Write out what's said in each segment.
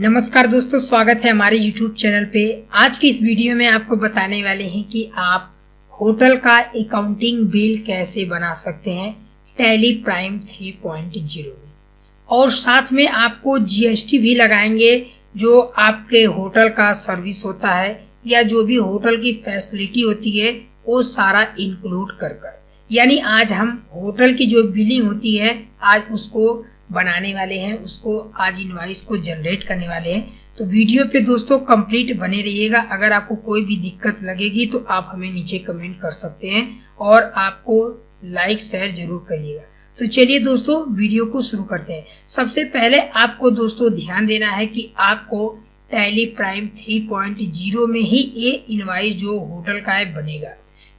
नमस्कार दोस्तों, स्वागत है हमारे YouTube चैनल पे। आज की इस वीडियो में आपको बताने वाले हैं कि आप होटल का अकाउंटिंग बिल कैसे बना सकते हैं टैली प्राइम 3.0 में, और साथ में आपको जीएसटी भी लगाएंगे जो आपके होटल का सर्विस होता है या जो भी होटल की फैसिलिटी होती है वो सारा इंक्लूड कर यानी आज हम होटल की जो बिलिंग होती है आज उसको बनाने वाले हैं, उसको आज इनवॉइस को जनरेट करने वाले हैं। तो वीडियो पे दोस्तों कंप्लीट बने रहिएगा। अगर आपको कोई भी दिक्कत लगेगी तो आप हमें नीचे कमेंट कर सकते हैं और आपको लाइक शेयर जरूर करिएगा। तो चलिए दोस्तों वीडियो को शुरू करते हैं। सबसे पहले आपको दोस्तों ध्यान देना है कि आपको टैली प्राइम 3.0 में ही ये इनवॉइस जो होटल का है बनेगा,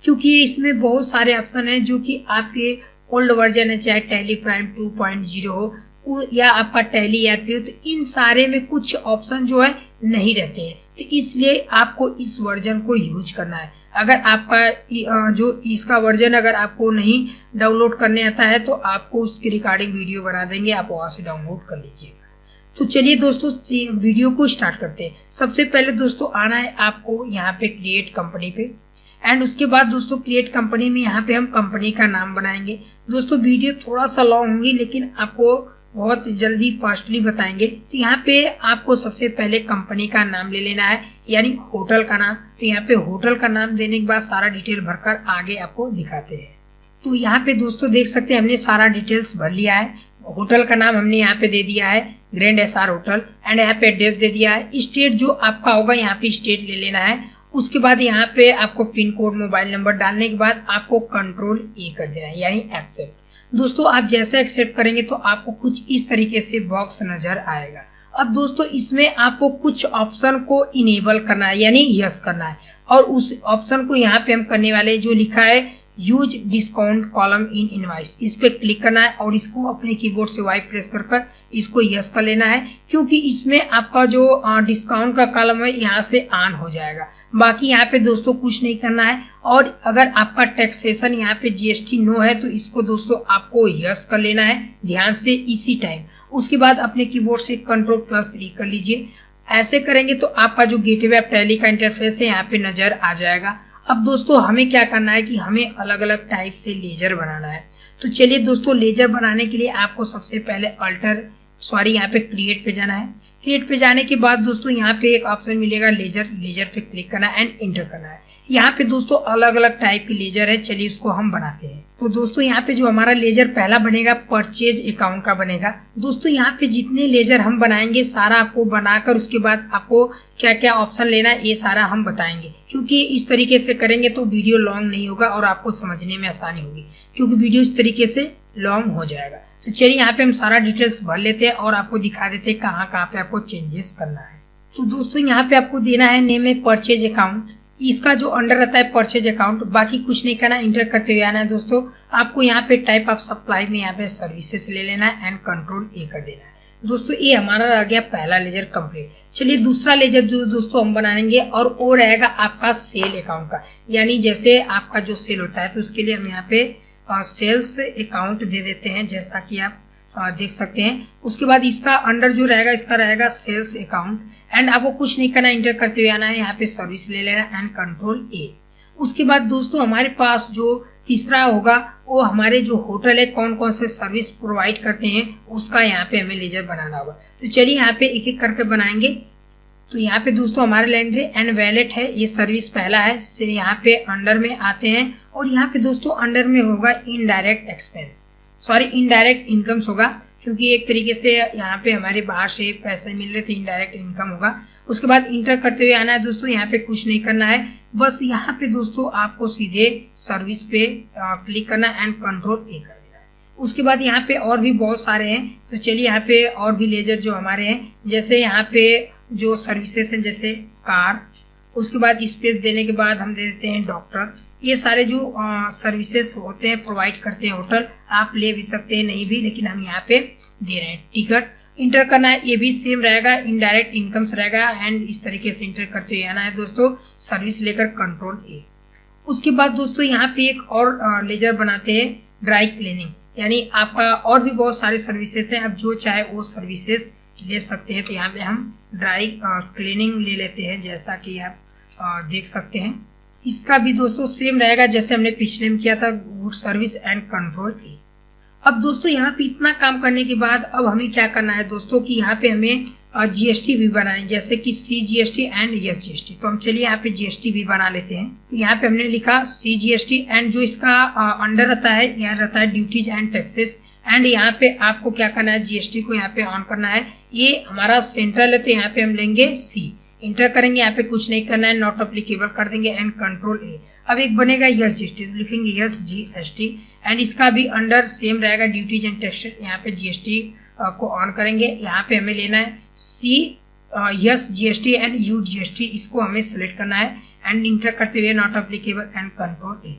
क्योंकि इसमें बहुत सारे ऑप्शन हैं जो कि आपके ओल्ड वर्जन है, चाहे टैली प्राइम 2.0 हो या आपका टैली ऐप हो, तो इन सारे में कुछ ऑप्शन जो है नहीं रहते हैं। तो इसलिए आपको इस वर्जन को यूज करना है। अगर आपका जो इसका वर्जन अगर आपको नहीं डाउनलोड करने आता है तो आपको उसकी रिकॉर्डिंग वीडियो बना देंगे, आप वहां से डाउनलोड कर लीजिएगा। तो चलिए दोस्तों वीडियो को स्टार्ट करते हैं। सबसे पहले दोस्तों आना है आपको यहाँ पे क्रिएट कंपनी पे, एंड उसके बाद दोस्तों क्रिएट कंपनी में यहाँ पे हम कंपनी का नाम बनाएंगे। दोस्तों वीडियो थोड़ा सा लॉन्ग होगी लेकिन आपको बहुत जल्दी फास्टली बताएंगे। तो यहाँ पे आपको सबसे पहले कंपनी का नाम ले लेना है, यानी होटल का नाम। तो यहाँ पे होटल का नाम देने के बाद सारा डिटेल भरकर आगे आपको दिखाते हैं। तो यहाँ पे दोस्तों देख सकते हैं हमने सारा डिटेल्स भर लिया है। होटल का नाम हमने यहाँ पे दे दिया है ग्रैंड एसआर होटल, एंड यहाँ पे एड्रेस दे दिया है। स्टेट जो आपका होगा यहाँ पे स्टेट ले लेना है। उसके बाद यहाँ पे आपको पिन कोड मोबाइल नंबर डालने के बाद आपको कंट्रोल ए कर देना है, यानी एक्सेप्ट। दोस्तों आप जैसे एक्सेप्ट करेंगे तो आपको कुछ इस तरीके से बॉक्स नजर आएगा। अब दोस्तों इसमें आपको कुछ ऑप्शन को इनेबल करना है, यानी यस करना है, और उस ऑप्शन को यहाँ पे हम करने वाले जो लिखा है use discount column in invoice, इस पे क्लिक करना है और इसको अपने कीबोर्ड से वाई प्रेस कर इसको यस कर लेना है, क्योंकि इसमें आपका जो डिस्काउंट का कॉलम है यहाँ से ऑन हो जाएगा। बाकी यहाँ पे दोस्तों कुछ नहीं करना है। और अगर आपका टैक्सेशन यहाँ पे जीएसटी नो है तो इसको दोस्तों आपको यस कर लेना है ध्यान से इसी टाइम। उसके बाद अपने कीबोर्ड से कंट्रोल+E कर लीजिए। ऐसे करेंगे तो आपका जो गेटवे ऑफ टैली का इंटरफेस है यहाँ पे नजर आ जाएगा। अब दोस्तों हमें क्या करना है कि हमें अलग अलग टाइप से लेजर बनाना है। तो चलिए दोस्तों लेजर बनाने के लिए आपको सबसे पहले यहाँ पे क्रिएट पे जाना है। क्रिएट पे जाने के बाद दोस्तों यहाँ पे एक ऑप्शन मिलेगा लेजर पे क्लिक करना है एंड इंटर करना है। यहाँ पे दोस्तों अलग अलग टाइप के लेजर है, चलिए उसको हम बनाते हैं। तो दोस्तों यहाँ पे जो हमारा लेजर पहला बनेगा परचेज अकाउंट का बनेगा। दोस्तों यहाँ पे जितने लेजर हम बनाएंगे सारा आपको बनाकर उसके बाद आपको क्या क्या ऑप्शन लेना है ये सारा हम बताएंगे, क्योंकि इस तरीके से करेंगे तो वीडियो लॉन्ग नहीं होगा और आपको समझने में आसानी होगी, क्योंकि वीडियो इस तरीके से लॉन्ग हो जाएगा। तो चलिए यहाँ पे हम सारा डिटेल्स भर लेते हैं और आपको दिखा देते हैं कहाँ कहाँ पे आपको चेंजेस करना है। तो दोस्तों यहाँ पे आपको देना है नेम है परचेज अकाउंट, इसका जो अंडर रहता है परचेज अकाउंट, बाकी कुछ नहीं करना, इंटर करते हुए आना है। दोस्तों आपको यहाँ पे टाइप ऑफ सप्लाई में यहाँ पे सर्विसेज ले लेना है एंड कंट्रोल ए कर देना है। दोस्तों ये हमारा रह गया पहला लेजर कंप्लीट। चलिए दूसरा लेजर जो दोस्तों हम बनाएंगे और वो रहेगा आपका सेल अकाउंट का, यानी जैसे आपका जो सेल होता है तो उसके लिए हम यहाँ पे सेल्स अकाउंट दे देते हैं, जैसा कि आप देख सकते हैं। उसके बाद इसका अंडर जो रहेगा इसका रहेगा सेल्स अकाउंट, एंड आपको कुछ नहीं करना, इंटर करते हुए आना है, यहाँ पे सर्विस ले लेना एंड कंट्रोल ए। उसके बाद दोस्तों हमारे पास जो तीसरा होगा वो हमारे जो होटल है कौन कौन से सर्विस प्रोवाइड करते हैं उसका यहाँ पे हमें लेजर बनाना होगा। तो चलिए यहाँ पे एक एक करके बनाएंगे। तो यहाँ पे दोस्तों हमारे लैंड्री एंड वैलेट है, ये सर्विस पहला है, से यहाँ पे अंडर में आते हैं। और यहाँ पे दोस्तों अंडर में होगा इनडायरेक्ट एक्सपेंस, इनडायरेक्ट इनकम्स होगा, क्योंकि एक तरीके से यहाँ पे हमारे बाहर से पैसे मिल रहे थे, इनडायरेक्ट इनकम होगा। उसके बाद इंटर करते हुए आना है। दोस्तों यहाँ पे कुछ नहीं करना है, बस यहाँ पे दोस्तों आपको सीधे सर्विस पे क्लिक करना एंड कंट्रोल ए कर देना है। उसके बाद यहाँ पे और भी बहुत सारे हैं, तो चलिए यहाँ पे और भी लेजर जो हमारे हैं, जैसे यहाँ पे जो सर्विसेज हैं जैसे कार, उसके बाद स्पेस देने के बाद हम दे देते हैं डॉक्टर। ये सारे जो सर्विसेज होते हैं प्रोवाइड करते हैं होटल, आप ले भी सकते हैं नहीं भी, लेकिन हम यहाँ पे दे रहे हैं। टिकट इंटर करना है, ये भी सेम रहेगा, इनडायरेक्ट इनकम्स रहेगा, एंड इस तरीके से इंटर करते हुए आना है दोस्तों सर्विस लेकर कंट्रोल ए। उसके बाद दोस्तों यहाँ पे एक और लेजर बनाते हैं ड्राई क्लीनिंग, यानी आपका और भी बहुत सारे सर्विसेज हैं, अब जो चाहे वो सर्विसेज ले सकते हैं। तो यहाँ पे हम ड्राई क्लीनिंग ले लेते हैं, जैसा कि आप देख सकते हैं। इसका भी दोस्तों सेम रहेगा जैसे हमने पिछले में किया था, गुड सर्विस एंड कंट्रोल ए। अब दोस्तों यहाँ पे इतना काम करने के बाद अब हमें क्या करना है दोस्तों कि यहाँ पे हमें जीएसटी भी बनाना है, जैसे कि CGST एंड SGST। तो हम चलिए यहाँ पे GST भी बना लेते हैं। यहाँ पे हमने लिखा CGST एंड जो इसका अंडर रहता है, यहाँ रहता है ड्यूटीज एंड टैक्सेस। एंड यहाँ पे आपको क्या करना है, GST को यहाँ पे ऑन करना है। ये हमारा सेंट्रल है तो यहाँ पे हम लेंगे C, इंटर करेंगे। यहाँ पे कुछ नहीं करना है, नॉट अप्लीकेबल कर देंगे एंड कंट्रोल A। अब एक बनेगा SGST, तो लिखेंगे SGST एंड इसका भी अंडर सेम रहेगा ड्यूटीज एंड टैक्सेस। यहाँ पे GST को ऑन करेंगे। यहाँ पे हमें लेना है SGST एंड UGST, इसको हमें सेलेक्ट करना है एंड इंटर करते हुए not applicable and control A।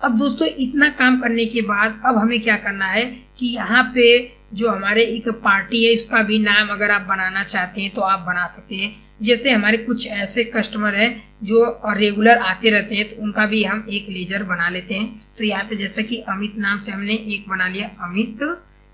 अब दोस्तों इतना काम करने के बाद अब हमें क्या करना है कि यहाँ पे जो हमारे एक पार्टी है उसका भी नाम अगर आप बनाना चाहते हैं तो आप बना सकते हैं। जैसे हमारे कुछ ऐसे कस्टमर हैं जो रेगुलर आते रहते हैं तो उनका भी हम एक लेजर बना लेते हैं। तो यहाँ पे जैसे कि अमित नाम से हमने एक बना लिया, अमित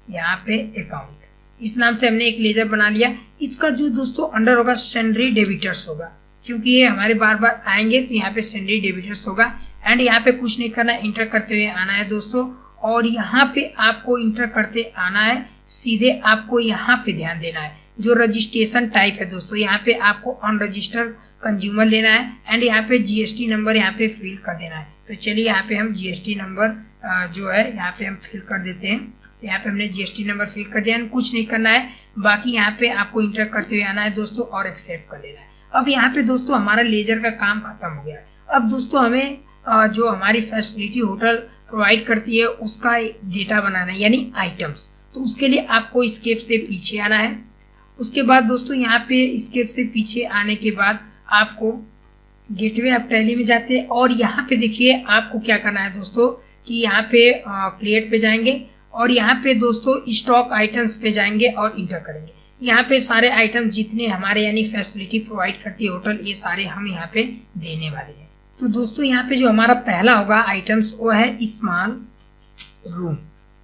यहाँ पे अकाउंट, इस नाम से हमने एक लेजर बना लिया। इसका जो दोस्तों अंडर होगा सैलरी डेबिटर्स होगा, क्योंकि ये हमारे बार बार आएंगे तो यहाँ पे सैलरी डेबिटर्स होगा। एंड यहाँ पे कुछ नहीं करना है, इंटर करते हुए आना है दोस्तों। और यहाँ पे आपको इंटर करते आना है, सीधे आपको यहाँ पे ध्यान देना है जो रजिस्ट्रेशन टाइप है दोस्तों, यहाँ पे आपको अनरजिस्टर्ड कंज्यूमर लेना है एंड यहाँ पे GST नंबर यहाँ पे फिल कर देना है। तो चलिए यहाँ पे हम GST नंबर जो है यहाँ पे हम फिल कर देते हैं। तो यहाँ पे हमने GST नंबर फिल कर दिया, कुछ नहीं करना है। बाकी यहाँ पे आपको इंटर करते हुए आना है दोस्तों और एक्सेप्ट कर लेना है। अब यहाँ पे दोस्तों हमारा लेजर का काम खत्म हो गया है। अब दोस्तों हमें जो हमारी फैसिलिटी होटल प्रोवाइड करती है उसका डेटा बनाना है, यानी आइटम्स। तो उसके लिए आपको स्केप से पीछे आना है। उसके बाद दोस्तों यहाँ पे स्केप से पीछे आने के बाद आपको गेटवे ऑफ टैली में जाते हैं और यहाँ पे देखिए आपको क्या करना है दोस्तों कि यहाँ पे क्रिएट पे जाएंगे और यहाँ पे दोस्तों स्टॉक आइटम्स पे जाएंगे और इंटर करेंगे। यहाँ पे सारे आइटम जितने हमारे यानी फैसिलिटी प्रोवाइड करती है होटल, ये सारे हम यहाँ पे देने वाले हैं। तो दोस्तों यहाँ पे जो हमारा पहला होगा आइटम्स वो है स्मॉल रूम,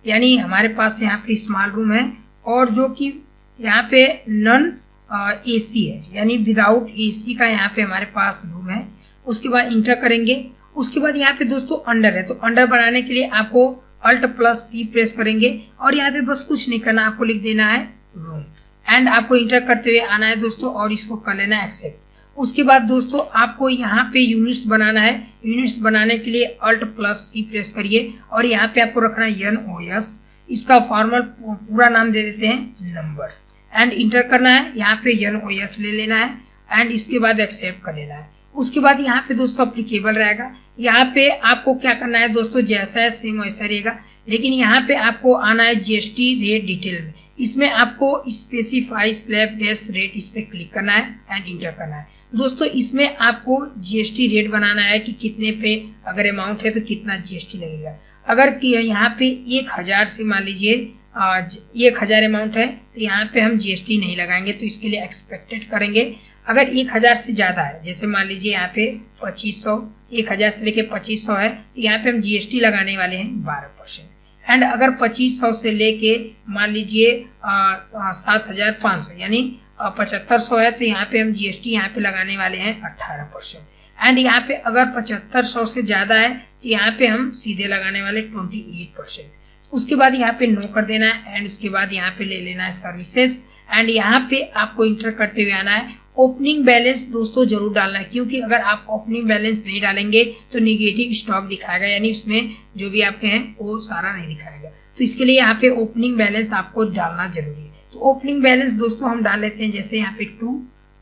यानी हमारे पास यहाँ पे स्मॉल रूम है और जो कि यहाँ पे नॉन AC है, यानी विदाउट AC का यहाँ पे हमारे पास रूम है। उसके बाद इंटर करेंगे। उसके बाद यहाँ पे दोस्तों अंडर है, तो अंडर बनाने के लिए आपको Alt+C प्रेस करेंगे और यहाँ पे बस कुछ नहीं करना, आपको लिख देना है रूम एंड आपको इंटर करते हुए आना है दोस्तों और इसको कर लेना है एक्सेप्ट। उसके बाद दोस्तों आपको यहाँ पे यूनिट्स बनाना है। यूनिट्स बनाने के लिए Alt+C प्रेस करिए और यहाँ पे आपको रखना है NOS, इसका फॉर्मल पूरा नाम दे देते हैं नंबर एंड इंटर करना है। यहाँ पे NOS ले लेना है एंड इसके बाद एक्सेप्ट कर लेना है। उसके बाद यहाँ पे दोस्तों अप्लीकेबल रहेगा। यहाँ पे आपको क्या करना है दोस्तों, जैसा है सेम वैसा रहेगा, लेकिन यहाँ पे आपको आना है GST रेट डिटेल में। इसमें आपको स्पेसिफाई स्लैब डैश रेट, इस पे क्लिक करना है एंड इंटर करना है। दोस्तों इसमें आपको GST रेट बनाना है कि कितने पे अगर अमाउंट है तो कितना GST लगेगा। अगर यहाँ पे 1000 से मान लीजिए 1000 अमाउंट है तो यहाँ पे हम GST नहीं लगाएंगे, तो इसके लिए एक्सपेक्टेड करेंगे। अगर 1000 से ज़्यादा है, जैसे मान लीजिए यहाँ पे 2500, 1000 से लेके 2500 है तो यहाँ पे हम GST लगाने वाले हैं 12%। एंड अगर 2500 से लेके मान लीजिए 7500 यानी 7500 है तो यहाँ पे हम GST यहाँ पे लगाने वाले हैं 18%। एंड यहाँ पे अगर 7500 से ज़्यादा है तो यहाँ पे हम सीधे लगाने वाले 28%। उसके बाद यहाँ पे नो कर देना है एंड उसके बाद यहाँ पे ले लेना है सर्विसेज एंड यहाँ पे आपको इंटर करते हुए आना है। ओपनिंग बैलेंस दोस्तों जरूर डालना है, क्योंकि अगर आप ओपनिंग बैलेंस नहीं डालेंगे तो निगेटिव स्टॉक दिखाएगा, यानी उसमें जो भी आपके हैं वो सारा नहीं दिखाएगा। तो इसके लिए यहाँ पे ओपनिंग बैलेंस आपको डालना जरूरी है। तो ओपनिंग बैलेंस दोस्तों हम डाल लेते हैं, जैसे यहाँ पे 2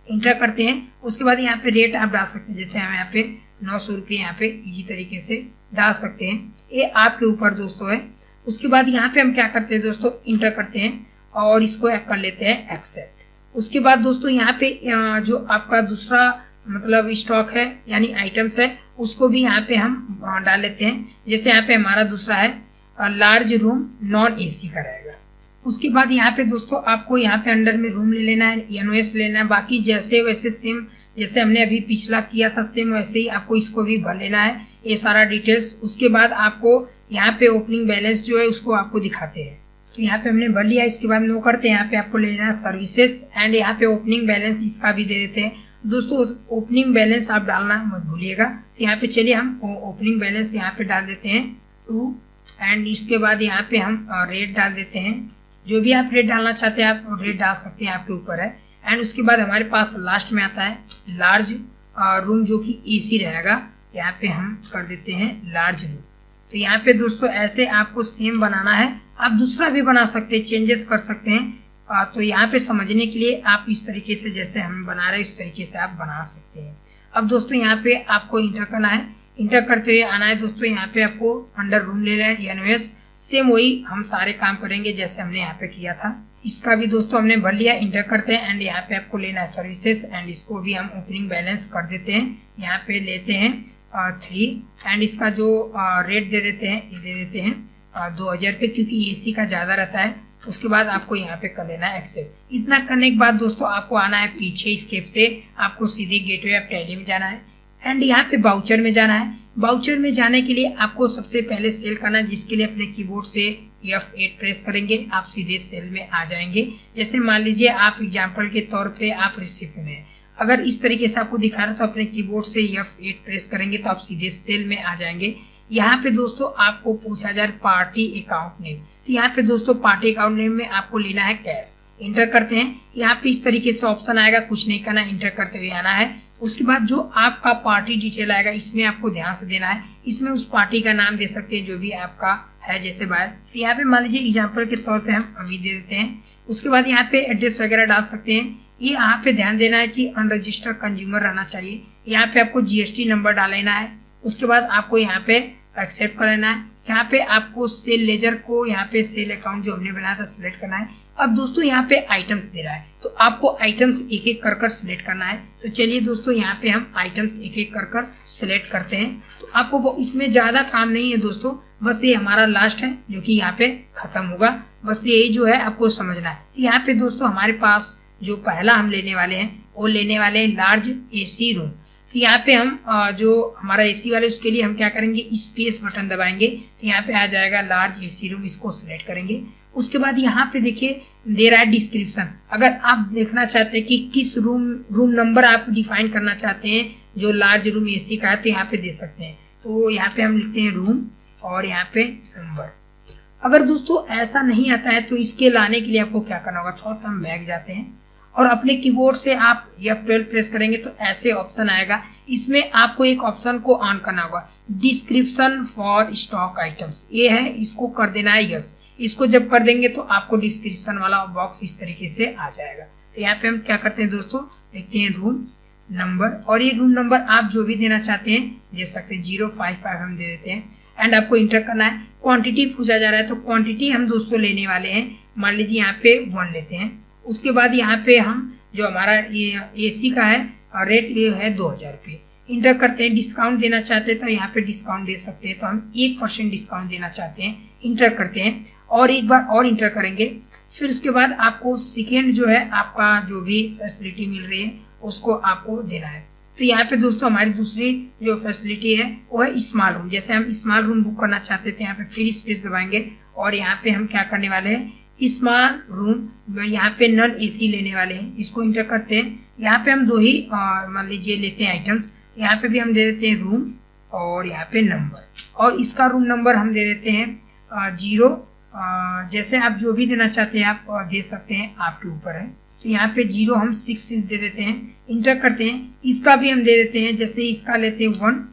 इंटर करते हैं। उसके बाद यहाँ पे रेट आप डाल सकते हैं, जैसे हम यहाँ पे 900 रुपये यहाँ पे इजी तरीके से डाल सकते हैं, ये आपके ऊपर दोस्तों है। उसके बाद यहाँ पे हम क्या करते हैं दोस्तों, इंटर करते हैं और इसको कर लेते हैं एक्सेप्ट। उसके बाद दोस्तों यहाँ पे जो आपका दूसरा मतलब स्टॉक है यानी आइटम्स है उसको भी यहाँ पे हम डाल लेते हैं। जैसे यहाँ पे हमारा दूसरा है लार्ज रूम नॉन AC का रहेगा। उसके बाद यहाँ पे दोस्तों आपको यहाँ पे अंडर में रूम ले लेना है, NOS लेना है। बाकी जैसे वैसे सेम जैसे हमने अभी पिछला किया था सेम वैसे ही आपको इसको भी भर लेना है, ये सारा डिटेल्स। उसके बाद आपको यहाँ पे ओपनिंग बैलेंस जो है उसको आपको दिखाते हैं। तो यहाँ पे हमने भर लिया। इसके बाद नो करते हैं, यहाँ पे आपको लेना है सर्विसेज एंड यहाँ पे ओपनिंग बैलेंस इसका भी दे देते हैं। दोस्तों ओपनिंग बैलेंस आप डालना मत भूलिएगा। तो यहाँ पे चलिए हम ओपनिंग बैलेंस यहाँ पे डाल देते हैं 2 एंड इसके बाद यहाँ पे हम रेट डाल देते हैं। जो भी आप रेट डालना चाहते हैं आप रेट डाल सकते हैं, आपके ऊपर है। एंड उसके बाद हमारे पास लास्ट में आता है लार्ज रूम जो कि एसी रहेगा, यहाँ पे हम कर देते हैं लार्ज रूम। तो यहाँ पे दोस्तों ऐसे आपको सेम बनाना है, आप दूसरा भी बना सकते हैं, चेंजेस कर सकते हैं। तो यहाँ पे समझने के लिए आप इस तरीके से जैसे हम बना रहे हैं इस तरीके से आप बना सकते हैं। अब दोस्तों यहाँ पे आपको इंटर करना है, इंटर करते हुए आना है दोस्तों। यहाँ पे आपको अंडर रूम ले लेना है एनओएस, सेम वही हम सारे काम करेंगे जैसे हमने यहाँ पे किया था। इसका भी दोस्तों हमने भर लिया, इंटर करते हैं एंड यहाँ पे आपको लेना है सर्विसेज एंड इसको भी हम ओपनिंग बैलेंस कर देते हैं। यहाँ पे लेते हैं 3 एंड इसका जो रेट दे देते हैं ये दे देते हैं 2000 रुपये, क्योंकि एसी का ज़्यादा रहता है। उसके बाद आपको यहाँ पे कर लेना है एक्सेप्ट। इतना करने के बाद दोस्तों आपको आना है पीछे स्केप से, आपको सीधे गेटवे ऑफ टैली में जाना है एंड यहाँ पे बाउचर में जाना है। बाउचर में जाने के लिए आपको सबसे पहले सेल करना है, जिसके लिए अपने कीबोर्ड से F8 प्रेस करेंगे, आप सीधे सेल में आ जाएंगे। जैसे मान लीजिए आप एग्जाम्पल के तौर पे आप रिसिप्ट में हैं, अगर इस तरीके से आपको दिखा रहा है तो अपने कीबोर्ड से F8 प्रेस करेंगे तो आप सीधे सेल में आ जाएंगे। यहाँ पे दोस्तों आपको पूछा जा रहा है पार्टी अकाउंट नेम, तो यहाँ पे दोस्तों पार्टी अकाउंट नेम में आपको लेना है कैश। इंटर करते हैं, यहाँ पे इस तरीके से ऑप्शन आएगा, कुछ नहीं करना, इंटर करते हुए आना है। उसके बाद जो आपका पार्टी डिटेल आएगा इसमें आपको ध्यान से देना है, इसमें उस पार्टी का नाम दे सकते हैं जो भी आपका है, जैसे बाहर। तो यहाँ पे मान लीजिए एग्जाम्पल के तौर पे हम अभी दे देते हैं। उसके बाद यहाँ पे एड्रेस वगैरह डाल सकते हैं। ये यहाँ पे ध्यान देना है कि अनरजिस्टर्ड कंज्यूमर रहना चाहिए। यहाँ पे आपको GST नंबर डाल लेना है। उसके बाद आपको यहाँ पे एक्सेप्ट कर लेना है। यहाँ पे आपको सेल लेजर को यहाँ पे सेल अकाउंट जो हमने बनाया था सिलेक्ट करना है। अब दोस्तों यहाँ पे आइटम्स दे रहा है तो आपको आइटम्स एक एक कर सिलेक्ट करना है। तो चलिए दोस्तों यहाँ पे हम आइटम्स एक एक कर सिलेक्ट करते हैं। तो आपको इसमें ज्यादा काम नहीं है दोस्तों, बस ये हमारा लास्ट है जो कि यहाँ पे खत्म होगा, बस यही जो है आपको समझना है। यहाँ पे दोस्तों हमारे पास जो पहला हम लेने वाले हैं वो लेने वाले हैं लार्ज AC रूम। तो यहाँ पे हम जो हमारा AC वाले उसके लिए हम क्या करेंगे, स्पेस बटन दबाएंगे तो यहाँ पे आ जाएगा लार्ज AC रूम, इसको सिलेक्ट करेंगे। उसके बाद यहाँ पे देखिए दे रहा है डिस्क्रिप्शन। अगर आप देखना चाहते हैं कि किस रूम नंबर आप डिफाइन करना चाहते हैं जो लार्ज रूम AC का है तो यहाँ पे दे सकते हैं। तो यहाँ पे हम लिखते हैं रूम और यहाँ पे नंबर। अगर दोस्तों ऐसा नहीं आता है तो इसके लाने के लिए आपको क्या करना होगा, थोड़ा सा हम बैक जाते हैं और अपने कीबोर्ड से आप F12 प्रेस करेंगे तो ऐसे ऑप्शन आएगा। इसमें आपको एक ऑप्शन को ऑन करना होगा, डिस्क्रिप्शन फॉर स्टॉक आइटम्स, ये है, इसको कर देना है यस। इसको जब कर देंगे तो आपको डिस्क्रिप्शन वाला बॉक्स इस तरीके से आ जाएगा। तो यहाँ पे हम क्या करते हैं दोस्तों, देखते हैं रूम नंबर, और ये रूम नंबर आप जो भी देना चाहते हैं दे सकते हैं, 055 हम दे देते हैं एंड आपको इंटर करना है। क्वांटिटी पूछा जा रहा है तो क्वांटिटी हम दोस्तों लेने वाले हैं, मान लीजिए यहाँ पे 1 लेते हैं। उसके बाद यहाँ पे हम जो हमारा ये AC का है रेट ये है 2000 रुपये, इंटर करते हैं। डिस्काउंट देना चाहते हैं तो यहाँ पे डिस्काउंट दे सकते हैं, तो हम 1% डिस्काउंट देना चाहते हैं, इंटर करते हैं और एक बार और इंटर करेंगे। फिर उसके बाद आपको सेकेंड जो है आपका जो भी फैसिलिटी मिल रही है उसको आपको देना है। तो यहाँ पे दोस्तों हमारी दूसरी जो फैसिलिटी है वो है स्मॉल रूम। जैसे हम स्मॉल रूम बुक करना चाहते थे, यहाँ पे फ्री स्पेस दबाएंगे और यहाँ पे हम क्या करने वाले हैं, स्मॉल रूम यहाँ पे नॉन AC लेने वाले हैं, इसको इंटर करते हैं। यहाँ पे हम 2 ही मान लीजिए लेते हैं आइटम्स, यहाँ पे भी हम दे देते हैं रूम और यहाँ पे नंबर, और इसका रूम नंबर हम दे देते हैं 0। जैसे आप जो भी देना चाहते हैं आप दे सकते हैं, आपके ऊपर है। तो यहाँ पे 0 हम 6 दे देते हैं, इंटर करते हैं। इसका भी हम दे देते हैं, जैसे इसका लेते हैं 1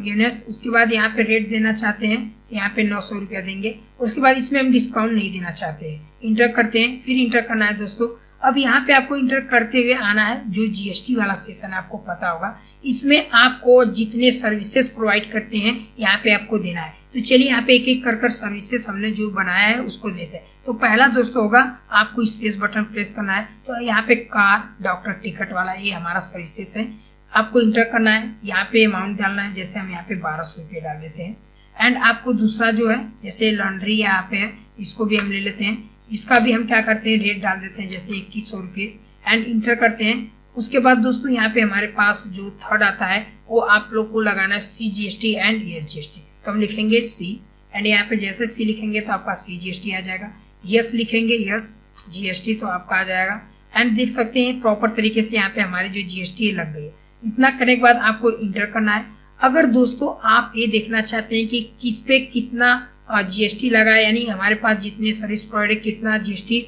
यूनिट्स। उसके बाद यहाँ पे रेट देना चाहते हैं तो यहाँ पे 900 रुपया देंगे। उसके बाद इसमें हम डिस्काउंट नहीं देना चाहते हैं, इंटर करते हैं। फिर इंटर करना है दोस्तों। अब यहाँ पे आपको इंटर करते हुए आना है, जो GST वाला सेशन आपको पता होगा, इसमें आपको जितने सर्विसेज प्रोवाइड करते हैं यहाँ पे आपको देना है। तो चलिए यहाँ पे एक एक कर सर्विसेज हमने जो बनाया है उसको देते हैं। तो पहला दोस्तों होगा आपको स्पेस बटन प्रेस करना है, तो यहाँ पे कार डॉक्टर टिकट वाला ये हमारा सर्विसेज है, आपको इंटर करना है। यहाँ पे अमाउंट डालना है, जैसे हम यहाँ पे 1200 रुपये डाल देते हैं। एंड आपको दूसरा जो है जैसे लॉन्ड्री यहाँ पे है, इसको भी हम ले लेते हैं। इसका भी हम क्या करते हैं, रेट डाल देते हैं, जैसे 2100 रुपये एंड इंटर करते हैं। उसके बाद दोस्तों यहाँ पे हमारे पास जो थर्ड आता है वो आप लोग को लगाना है CGST एंड SGST। तो हम लिखेंगे C एंड यहाँ पे जैसे C लिखेंगे तो आपका CGST आ जाएगा। यस लिखेंगे, यस GST तो आपका आ जाएगा। एंड देख सकते हैं प्रॉपर तरीके से यहाँ पे हमारी जो GST लग गई है। इतना करने के बाद आपको इंटर करना है। अगर दोस्तों आप ये देखना चाहते हैं कि किस पे कितना GST लगा है, यानी हमारे पास जितने सर्विस प्रोवाइडर कितना GST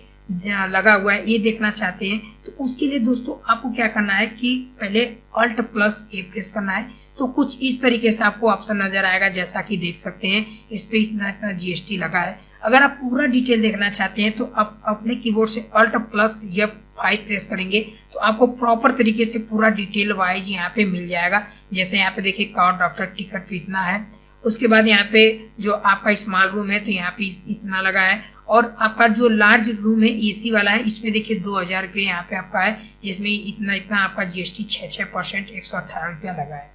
लगा हुआ है ये देखना चाहते हैं, तो उसके लिए दोस्तों आपको क्या करना है कि पहले Alt+A प्रेस करना है। तो कुछ इस तरीके से आपको ऑप्शन नजर आएगा, जैसा कि देख सकते हैं इस पे इतना इतना GST लगा है। अगर आप पूरा डिटेल देखना चाहते हैं तो आप अपने कीबोर्ड से Alt+F5 प्रेस करेंगे तो आपको प्रॉपर तरीके से पूरा डिटेल वाइज यहाँ पे मिल जाएगा। जैसे यहाँ पे देखिए कार डॉक्टर टिकट पे इतना है, उसके बाद यहाँ पे जो आपका स्मॉल रूम है तो यहाँ पे इतना लगा है, और आपका जो लार्ज रूम है AC वाला है इसमें देखिए 2000 रुपये यहाँ पे आपका है, जिसमें इतना इतना आपका GST 6% 118 रुपया लगा है।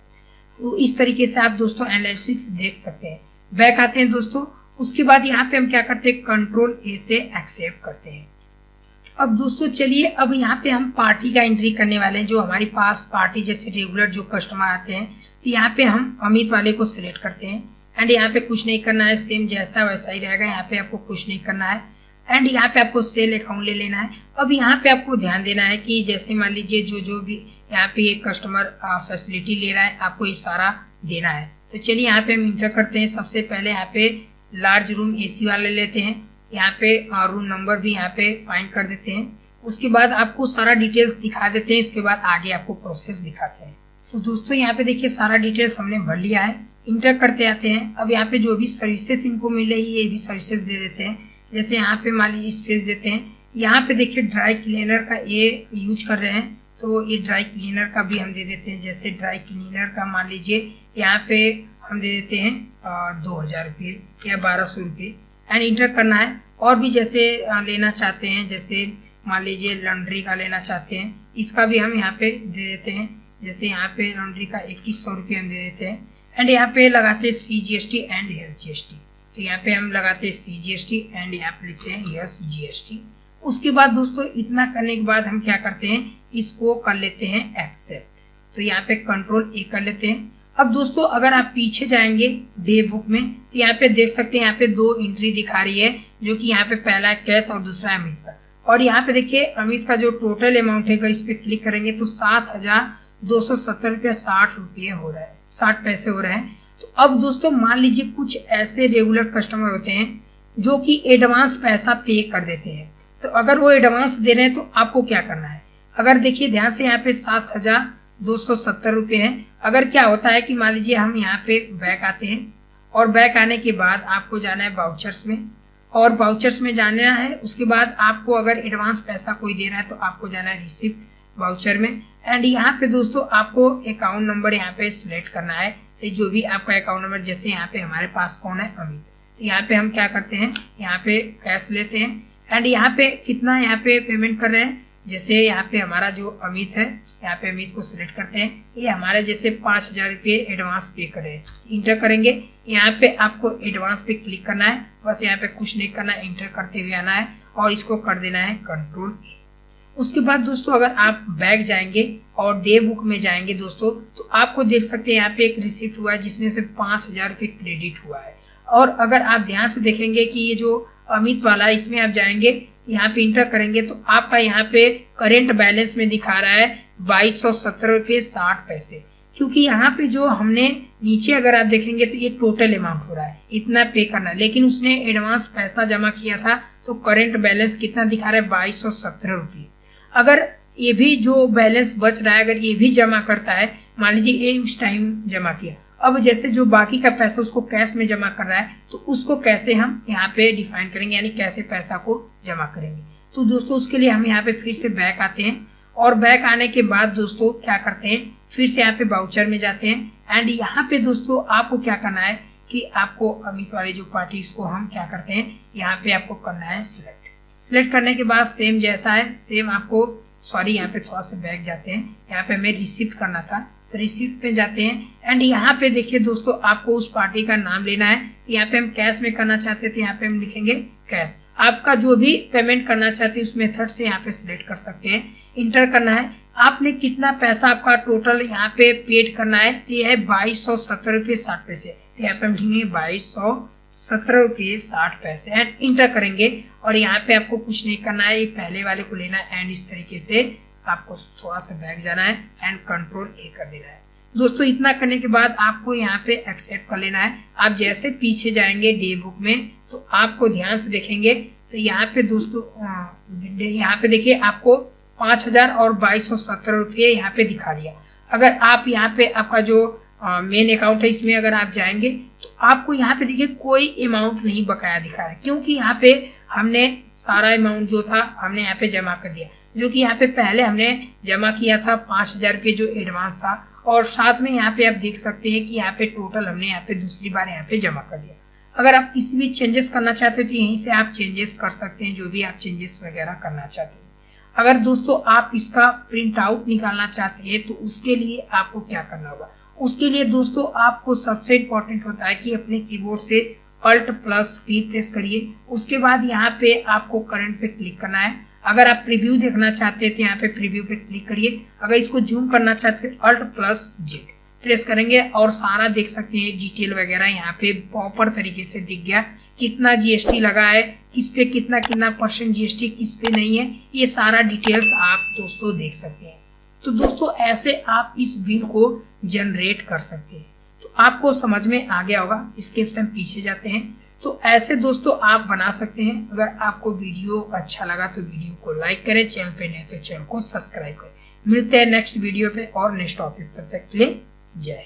तो इस तरीके से आप दोस्तों एनालिसिस देख सकते हैं। बैक आते हैं दोस्तों, उसके बाद यहाँ पे हम क्या करते हैं Ctrl+A से एक्सेप्ट करते हैं। अब दोस्तों चलिए अब यहाँ पे हम पार्टी का एंट्री करने वाले हैं। जो हमारे पास पार्टी जैसे रेगुलर जो कस्टमर आते हैं तो यहाँ पे हम अमित वाले को सिलेक्ट करते हैं। एंड यहाँ पे कुछ नहीं करना है, सेम जैसा वैसा ही रहेगा, यहाँ पे आपको कुछ नहीं करना है। एंड यहाँ पे आपको सेल अकाउंट ले लेना है। अब यहाँ पे आपको ध्यान देना है कि जैसे मान लीजिए जो भी यहाँ पे एक कस्टमर फैसिलिटी ले रहा है आपको ये सारा देना है। तो चलिए यहाँ पे हम इंटर करते हैं। सबसे पहले यहाँ पे लार्ज रूम AC वाले लेते हैं, यहाँ पे रूम नंबर भी यहाँ पे फाइंड कर देते हैं। उसके बाद आपको सारा डिटेल्स दिखा देते हैं, उसके बाद आगे आपको प्रोसेस दिखाते हैं। तो दोस्तों यहाँ पे देखिए सारा डिटेल्स हमने भर लिया है, इंटर करते आते हैं। अब यहाँ पे जो भी सर्विसेज इनको मिल रही है ये भी सर्विसेज दे देते हैं। जैसे यहाँ पे मान लीजिए स्पेस देते हैं, यहाँ पे देखिए ड्राई क्लीनर का ये यूज कर रहे हैं तो ये ड्राई क्लीनर का भी हम दे देते हैं। जैसे ड्राई क्लीनर का मान लीजिए यहाँ पे हम दे देते हैं 2000 रुपये या 1200 रुपये, एंड इंटर करना है। और भी जैसे लेना चाहते हैं, जैसे मान लीजिए लॉन्ड्री का लेना चाहते हैं, इसका भी हम यहाँ पे दे देते हैं। जैसे यहाँ पे लॉन्ड्री का 2100 रुपये हम दे देते हैं। एंड यहाँ पे लगाते हैं CGST एंड यस GST। तो यहाँ पे हम लगाते हैं CGST एंड यहाँ पे लिखते हैं यस GST। उसके बाद दोस्तों इतना करने के बाद हम क्या करते हैं, इसको कर लेते हैं एक्सेप्ट। तो यहाँ पे Ctrl+A कर लेते हैं। अब दोस्तों अगर आप पीछे जाएंगे डे बुक में तो यहाँ पे देख सकते हैं यहाँ पे 2 एंट्री दिखा रही है, जो कि यहाँ पे पहला है कैश और दूसरा है अमित का। और यहाँ पे देखिए अमित का जो टोटल अमाउंट है, अगर इस पे क्लिक करेंगे तो 7270 रुपया 60 रुपये हो रहा है, 60 पैसे हो रहे हैं। तो अब दोस्तों मान लीजिए कुछ ऐसे रेगुलर कस्टमर होते हैं जो कि एडवांस पैसा पे कर देते हैं। तो अगर वो एडवांस दे रहे हैं तो आपको क्या करना है, अगर देखिए ध्यान से यहाँ पे 7270 रुपये है। अगर क्या होता है कि मान लीजिए हम यहाँ पे बैक आते हैं, और बैक आने के बाद आपको जाना है वाउचर्स में, और वाउचर्स में जाना है। उसके बाद आपको अगर एडवांस पैसा कोई दे रहा है तो आपको जाना है रिसिप्ट वाउचर में। एंड यहाँ पे दोस्तों आपको अकाउंट नंबर यहाँ पे सिलेक्ट करना है। तो जो भी आपका अकाउंट नंबर, जैसे यहाँ पे हमारे पास कौन है अमित, तो यहाँ पे हम क्या करते हैं, यहाँ पे कैश लेते हैं। एंड यहाँ पे कितना यहाँ पे पेमेंट कर रहे हैं, जैसे यहाँ पे हमारा जो अमित है, यहाँ पे अमित को सिलेक्ट करते हैं। ये हमारे जैसे 5000 रुपये एडवांस पे करे, इंटर करेंगे। यहाँ पे आपको एडवांस पे क्लिक करना है, बस यहाँ पे कुछ नहीं करना है, इंटर करते हुए आना है और इसको कर देना है Ctrl+A। उसके बाद दोस्तों अगर आप बैक जाएंगे और डे बुक में जाएंगे दोस्तों, तो आपको देख सकते हैं यहाँ पे एक रिसिप्ट हुआ है जिसमें से 5000 रुपये क्रेडिट हुआ है। और अगर आप ध्यान से देखेंगे कि ये जो अमित वाला है, इसमें आप जाएंगे यहाँ पे इंटर करेंगे तो आपका यहाँ पे करेंट बैलेंस में दिखा रहा है 2217 रुपये 60 पैसे। क्योंकि यहाँ पे जो हमने नीचे अगर आप देखेंगे तो ये टोटल अमाउंट हो रहा है, इतना पे करना है, लेकिन उसने एडवांस पैसा जमा किया था तो करेंट बैलेंस कितना दिखा रहा है 2217 रुपये। अगर ये भी जो बैलेंस बच रहा है, अगर ये भी जमा करता है, मान लीजिए ये उस टाइम जमा किया, अब जैसे जो बाकी का पैसा उसको कैश में जमा कर रहा है, तो उसको कैसे हम यहाँ पे डिफाइन करेंगे, यानी कैसे पैसा को जमा करेंगे। तो दोस्तों उसके लिए हम यहाँ पे फिर से बैक आते हैं, और बैक आने के बाद दोस्तों क्या करते हैं, फिर से यहाँ पे वाउचर में जाते हैं। एंड यहाँ पे दोस्तों आपको क्या करना है कि आपको अमित वाली जो पार्टी, इसको हम क्या करते हैं, यहाँ पे आपको करना है सिलेक्ट करने के बाद सेम जैसा है सेम आपको, सॉरी यहाँ पे थोड़ा सा बैक जाते हैं, यहाँ पे हमें रिसिप्ट करना था तो रिसिप्ट पे जाते हैं। एंड यहाँ पे देखिए दोस्तों आपको उस पार्टी का नाम लेना है। तो यहाँ पे हम कैश में करना चाहते थे, यहाँ पे हम लिखेंगे कैश। आपका जो भी पेमेंट करना चाहते हैं उस मेथड से यहाँ पे सिलेक्ट कर सकते हैं, इंटर करना है। आपने कितना पैसा आपका टोटल यहाँ पे पेड करना है, तो यह है 2270 रुपये 60 पैसे। तो यहाँ पे हम लिखेंगे 2270 ₹17.60 एंड इंटर करेंगे। और यहाँ पे आपको कुछ नहीं करना है, ये पहले वाले को लेना है एंड इस तरीके से आपको थोड़ा सा बैक जाना है एंड कंट्रोल ए कर देना है। दोस्तों इतना करने के बाद आपको यहाँ पे एक्सेप्ट कर लेना है। आप जैसे पीछे जाएंगे डे बुक में तो आपको ध्यान से देखेंगे तो यहाँ पे दोस्तों यहाँ पे देखिए आपको 5,000 और 2,270 रुपये यहाँ पे दिखा दिया। अगर आप यहाँ पे आपका जो मेन अकाउंट है इसमें अगर आप जाएंगे तो आपको यहाँ पे देखिए कोई अमाउंट नहीं बकाया दिखा रहा है, क्योंकि यहाँ पे हमने सारा अमाउंट जो था हमने यहाँ पे जमा कर दिया, जो कि यहाँ पे पहले हमने जमा किया था 5,000 रुपये जो एडवांस था। और साथ में यहाँ पे आप देख सकते हैं कि यहाँ पे टोटल हमने यहाँ पे दूसरी बार यहाँ पे जमा कर दिया। अगर आप किसी भी चेंजेस करना चाहते हो तो यहीं से आप चेंजेस कर सकते हैं, जो भी आप चेंजेस वगैरह करना चाहते हैं। अगर दोस्तों आप इसका प्रिंट आउट निकालना चाहते हैं तो उसके लिए आपको क्या करना होगा, उसके लिए दोस्तों आपको सबसे इम्पोर्टेंट होता है कि अपने कीबोर्ड से Alt+P प्रेस करिए। उसके बाद यहाँ पे आपको करंट पे क्लिक करना है। अगर आप प्रीव्यू देखना चाहते हैं तो यहाँ पे प्रीव्यू पे क्लिक करिए। अगर इसको जूम करना चाहते हैं Alt+Z प्रेस करेंगे और सारा देख सकते हैं डिटेल वगैरह यहाँ पे प्रॉपर तरीके से दिख गया। कितना जीएसटी लगा है, किस पे कितना कितना % जीएसटी, किस पे नहीं है, ये सारा डिटेल्स आप दोस्तों देख सकते हैं। तो दोस्तों ऐसे आप इस बिल को जनरेट कर सकते हैं। तो आपको समझ में आ गया होगा। इसके हम पीछे जाते हैं। तो ऐसे दोस्तों आप बना सकते हैं। अगर आपको वीडियो अच्छा लगा तो वीडियो को लाइक करें, चैनल पे नहीं तो चैनल को सब्सक्राइब करें। मिलते हैं नेक्स्ट वीडियो पे और नेक्स्ट टॉपिक पर। तक के लिए जय।